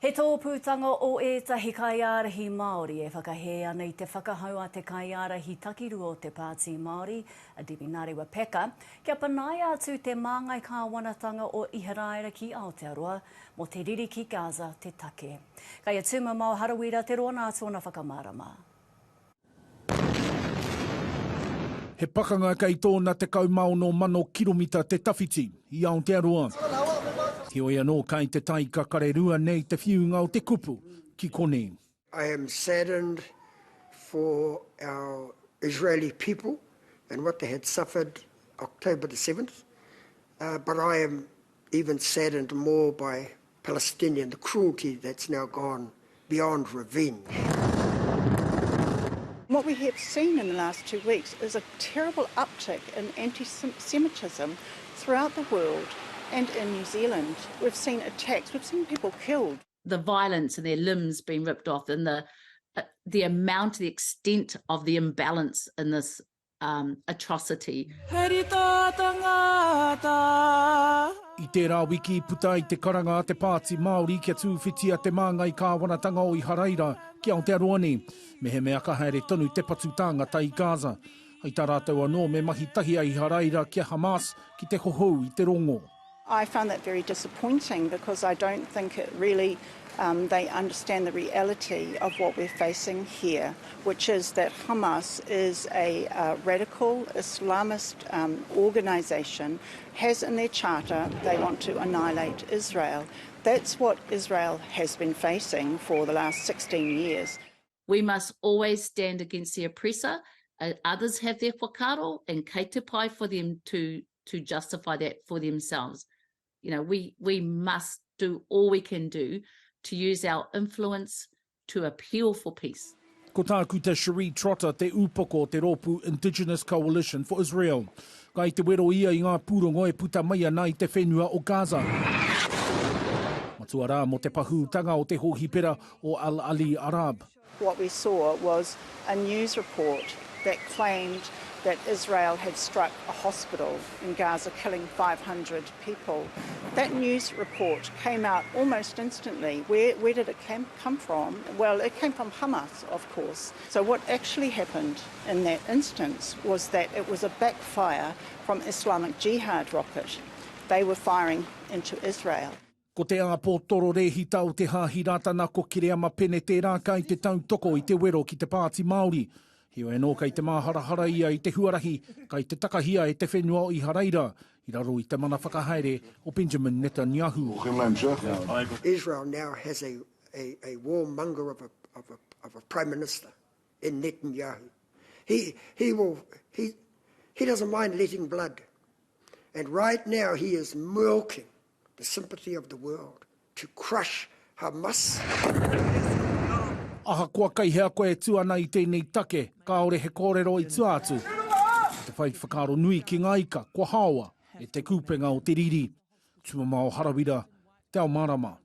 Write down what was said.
He tōpūtanga o e tahi kaiarahi Māori e whakahea nei te whakahau a te kaiarahi takiru o te Pāti Māori, a Dibinariwa Peka, kia panai atu te māngai kāwanatanga o Iharaira ki Aotearoa, mo te riri ki Gaza te take. Kaya tūma mau harawira te roa nā tōna whakamārama. He pakanga kei tōna te kaumauno mano kilomita te tawhiti i Aotearoa. He oia no kai te tai kakarerua nei te whiunga o te kupu ki kone. I am saddened for our Israeli people and what they had suffered October the 7th, but I am even saddened more by Palestinian, the cruelty that's now gone beyond revenge. What we have seen in the last 2 weeks is a terrible uptick in anti-Semitism throughout the world and in New Zealand. We've seen attacks, we've seen people killed. The violence and their limbs being ripped off and the amount, the extent of the imbalance in this atrocity. I te rā wiki puta I te karanga a te Pāti Māori kia tūwhitia te māngai kāwanatanga o Iharaira ki Aotearoa ni. Me he mea ka haere tonu te patutanga tai Gaza. Ai tā rātou anō me mahi tahi a Iharaira kia Hamas ki te hohou I te rongo. I found that very disappointing because I don't think it really they understand the reality of what we're facing here, which is that Hamas is a radical Islamist organisation, has in their charter they want to annihilate Israel. That's what Israel has been facing for the last 16 years. We must always stand against the oppressor. Others have their whakaro and kei te pai for them to justify that for themselves. You know, we must do all we can do to use our influence to appeal for peace. Ko tāku te Cherie Trotter, te upoko o te Rōpū Indigenous Coalition for Israel. Kai te wero ia I ngā pūrongo e puta mai ana I te whenua o Gaza. Matua rā mo te pahūtanga o te hohipera o Al-Ali Arab. What we saw was a news report that claimed that Israel had struck a hospital in Gaza, killing 500 people. That news report came out almost instantly. Where did it come from? Well, it came from Hamas, of course. So what actually happened in that instance was that it was a backfire from Islamic Jihad rocket. They were firing into Israel. Ko te āpōtoro rehi tau te hāhiratana ko Kireama pene tērā kai te tautoko I te wero ki te Pāti Māori. Heo e no kai te māharahara ia I te huarahi, kai te takahia e te whenua o Iharaira, I raro I te mana whakahaere o Benjamin Netanyahu. Israel now has a warmonger of a prime minister in Netanyahu. He doesn't mind letting blood. And right now he is milking the sympathy of the world to crush Hamas. Aha kua kai hea koe tuana I tēnei take, ka ore he kōrero I tuatu. Te whai whakaro nui ki ngā ika, kua hawa, e te kūpenga o te riri. Tuma mao harawira, te ao marama.